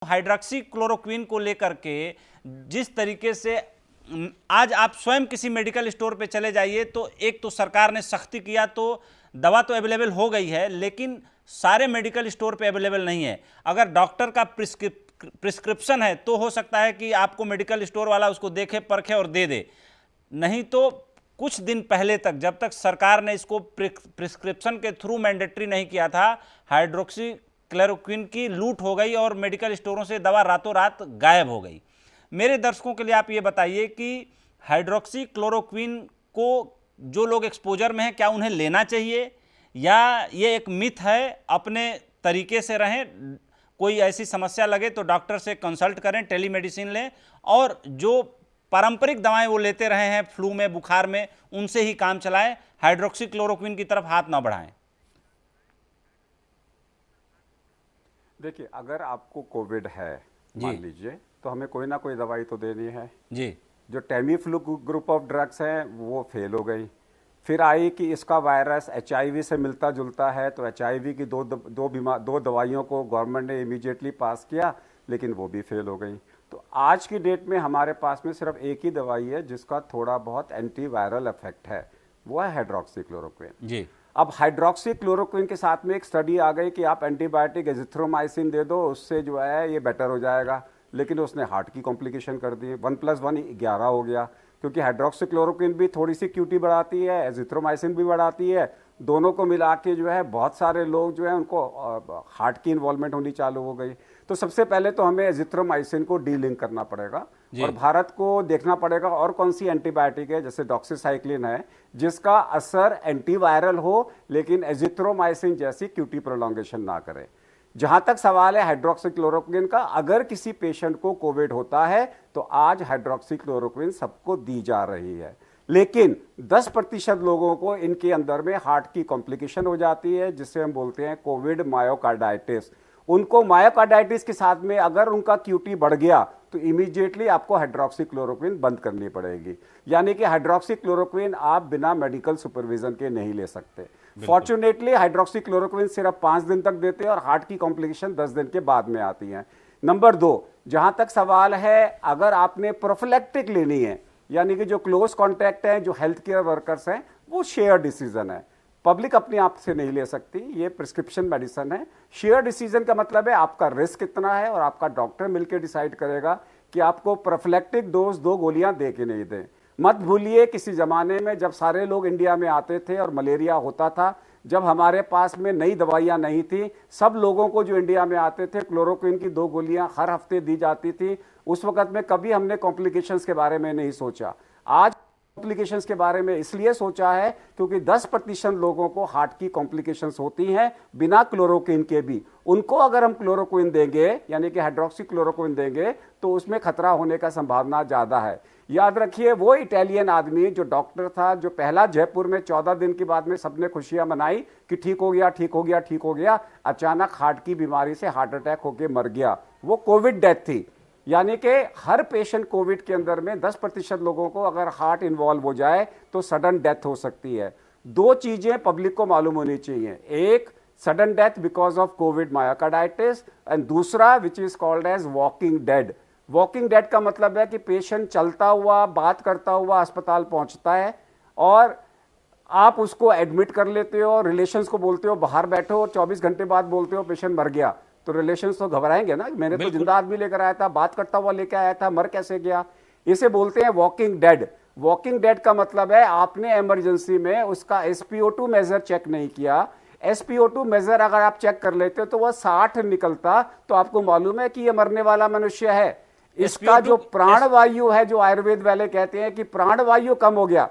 Hydroxy chloroquine को लेकर के जिस तरीके से आज आप स्वयं किसी मेडिकल स्टोर पे चले जाइए तो एक तो सरकार ने सख्ती किया तो दवा तो अवेलेबल हो गई है, लेकिन सारे मेडिकल स्टोर पे अवेलेबल नहीं है। अगर डॉक्टर का प्रिस्क्रिप्शन है तो हो सकता है कि आपको मेडिकल स्टोर वाला उसको देखे परखे और दे दे, नहीं तो कुछ दिन पहले तक जब तक सरकार ने इसको प्रिस्क्रिप्शन के थ्रू मैंडेटरी नहीं किया था, हाइड्रोक्सी क्लोरोक्विन की लूट हो गई और मेडिकल स्टोरों से दवा रातों रात गायब हो गई। मेरे दर्शकों के लिए आप ये बताइए कि हाइड्रोक्सी क्लोरोक्विन को जो लोग एक्सपोजर में हैं क्या उन्हें लेना चाहिए, या ये एक मिथ है, अपने तरीके से रहें, कोई ऐसी समस्या लगे तो डॉक्टर से कंसल्ट करें, टेलीमेडिसिन लें और जो पारंपरिक दवाएं वो लेते रहे हैं फ्लू में बुखार में उनसे ही काम चलाएं, हाइड्रोक्सी क्लोरोक्विन की तरफ हाथ ना बढ़ाएं। देखिए, अगर आपको कोविड है मान लीजिए तो हमें कोई ना कोई दवाई तो देनी है जी। जो टेमीफ्लू ग्रुप ऑफ ड्रग्स हैं वो फेल हो गई, फिर आई कि इसका वायरस HIV से मिलता जुलता है तो HIV की दो दवाइयों को गवर्नमेंट ने इमीडिएटली पास किया, लेकिन वो भी फेल हो गई। तो आज की डेट में हमारे पास में सिर्फ एक ही दवाई है जिसका थोड़ा बहुत एंटीवायरल इफेक्ट है, वो है हाइड्रोक्सी क्लोरोक्विन जी। अब हाइड्रोक्सी क्लोरोक्विन के साथ में एक स्टडी आ गई कि आप एंटीबायोटिक एजिथ्रोमाइसिन दे दो, उससे जो है ये बेटर हो जाएगा, लेकिन उसने हार्ट की कॉम्प्लिकेशन कर दी। 1+1 11 हो गया, क्योंकि हाइड्रोक्सी क्लोरोक्विन भी थोड़ी सी क्यूटी बढ़ाती है, एजिथ्रोमाइसिन भी बढ़ाती है, दोनों को मिला के जो है बहुत सारे लोग जो है उनको हार्ट की इन्वॉल्वमेंट होनी चालू हो गई। तो सबसे पहले तो हमें एजिथ्रोमाइसिन को डीलिंक करना पड़ेगा और भारत को देखना पड़ेगा और कौन सी एंटीबायोटिक है, जैसे डॉक्सीसाइक्लिन है जिसका असर एंटीवायरल हो लेकिन एजिथ्रोमाइसिन जैसी क्यूटी प्रोलॉन्गेशन ना करे। जहां तक सवाल है हाइड्रोक्सी क्लोरोक्विन का, अगर किसी पेशेंट को कोविड होता है तो आज हाइड्रोक्सी क्लोरोक्विन सबको दी जा रही है, लेकिन 10% लोगों को इनके अंदर में हार्ट की कॉम्प्लिकेशन हो जाती है जिसे हम बोलते हैं कोविड मायोकार्डाइटिस। उनको मायोकार्डाइटिस के साथ में अगर उनका क्यूटी बढ़ गया तो इमीडिएटली आपको हाइड्रोक्सी क्लोरोक्विन बंद करनी पड़ेगी, यानी कि हाइड्रोक्सी क्लोरोक्विन आप बिना मेडिकल सुपरविजन के नहीं ले सकते। फॉर्चुनेटली हाइड्रोक्सी क्लोरोक्विन सिर्फ 5 दिन तक देते हैं और हार्ट की कॉम्प्लिकेशन 10 दिन के बाद में आती है। नंबर 2, जहां तक सवाल है अगर आपने प्रोफिलैक्टिक लेनी है, यानी कि जो क्लोज कॉन्टैक्ट है, जो हेल्थ केयर वर्कर्स हैं, वो शेयर डिसीजन है, पब्लिक अपने आप से नहीं ले सकती, ये प्रिस्क्रिप्शन मेडिसिन है। शेयर डिसीजन का मतलब है आपका रिस्क कितना है और आपका डॉक्टर मिलकर डिसाइड करेगा कि आपको प्रोफिलैक्टिक डोज 2 गोलियां दे के नहीं दें। मत भूलिए किसी जमाने में जब सारे लोग इंडिया में आते थे और मलेरिया होता था, जब हमारे पास में नई दवाइयां नहीं थी, सब लोगों को जो इंडिया में आते थे क्लोरोक्विन की 2 गोलियां हर हफ्ते दी जाती थी। उस वक्त में कभी हमने कॉम्प्लिकेशंस के बारे में नहीं सोचा। आज कॉम्प्लिकेशंस के बारे में इसलिए सोचा है क्योंकि 10% लोगों को हार्ट की कॉम्प्लिकेशंस होती हैं बिना क्लोरोक्विन के भी। उनको अगर हम क्लोरोक्विन देंगे, यानी कि हाइड्रोक्सी क्लोरोक्विन देंगे, तो उसमें खतरा होने का संभावना ज्यादा है। याद रखिए, वो इटालियन आदमी जो डॉक्टर था, जो पहला जयपुर में 14 दिन के बाद में सबने खुशियां मनाई कि ठीक हो गया, ठीक हो गया, ठीक हो गया, अचानक हार्ट की बीमारी से हार्ट अटैक होकर मर गया। वो कोविड डेथ थी, यानी कि हर पेशेंट कोविड के अंदर में 10% लोगों को अगर हार्ट इन्वॉल्व हो जाए तो सडन डेथ हो सकती है। 2 चीजें पब्लिक को मालूम होनी चाहिए, एक sudden death because of Covid myocarditis and दूसरा which is called as walking dead. Walking dead का मतलब है कि पेशेंट चलता हुआ, बात करता हुआ अस्पताल पहुंचता है और आप उसको एडमिट कर लेते हो, रिलेशंस को बोलते हो बाहर बैठो और 24 घंटे बाद बोलते हो पेशेंट मर गया, तो रिलेशंस तो घबराएंगे ना, मैंने तो जिंदा आदमी लेकर आया था, बात करता हुआ लेकर आया था, मर कैसे गया। इसे बोलते हैं वॉकिंग डेड। वॉकिंग डेड का मतलब है आपने इमरजेंसी में उसका SpO2 मेजर चेक नहीं किया। SpO2 मेजर अगर आप चेक कर लेते तो वह 60 निकलता तो आपको मालूम है कि यह मरने वाला मनुष्य है। इसका जो प्राणवायु है, जो आयुर्वेद वाले कहते हैं कि प्राणवायु कम हो गया।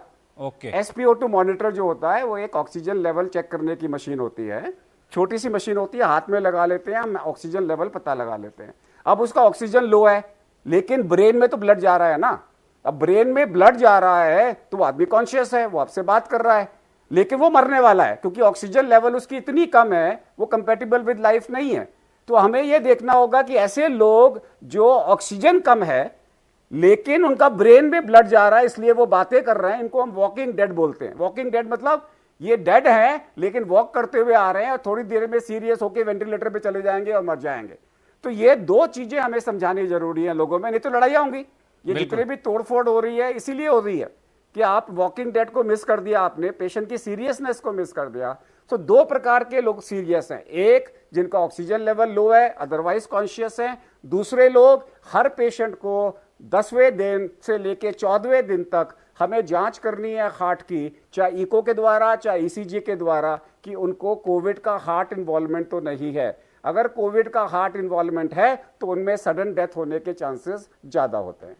SpO2 मॉनिटर जो होता है वो एक ऑक्सीजन लेवल चेक करने की मशीन होती है, छोटी सी मशीन होती है, हाथ में लगा लेते हैं हम, ऑक्सीजन लेवल पता लगा लेते हैं। अब उसका ऑक्सीजन लो है लेकिन ब्रेन में तो ब्लड जा रहा है ना, अब ब्रेन में ब्लड जा रहा है तो आदमी कॉन्शियस है, वो आपसे बात कर रहा है, लेकिन वो मरने वाला है क्योंकि ऑक्सीजन लेवल उसकी इतनी कम है, वो कंपेटिबल विद लाइफ नहीं है। तो हमें यह देखना होगा कि ऐसे लोग जो ऑक्सीजन कम है लेकिन उनका ब्रेन में ब्लड जा रहा है इसलिए वो बातें कर रहे हैं, इनको हम वॉकिंग डेड बोलते हैं। वॉकिंग डेड मतलब ये डेड है लेकिन वॉक करते हुए आ रहे हैं और थोड़ी देर में सीरियस होकर वेंटिलेटर पे चले जाएंगे और मर जाएंगे। तो ये दो चीजें हमें समझानी जरूरी है लोगों में, नहीं तो लड़ाइयां होंगी। ये जितने भी तोड़फोड़ हो रही है इसीलिए हो रही है कि आप वॉकिंग डेड को मिस कर दिया, आपने पेशेंट की सीरियसनेस को मिस कर दिया। तो दो प्रकार के लोग सीरियस हैं, एक जिनका ऑक्सीजन लेवल लो है अदरवाइज कॉन्शियस हैं, दूसरे लोग हर पेशेंट को 10वें दिन से लेके 14वें दिन तक हमें जांच करनी है हार्ट की, चाहे इको के द्वारा चाहे ईसीजी के द्वारा, कि उनको कोविड का हार्ट इन्वॉल्वमेंट तो नहीं है। अगर कोविड का हार्ट इन्वॉल्वमेंट है तो उनमें सडन डेथ होने के चांसेस ज्यादा होते हैं।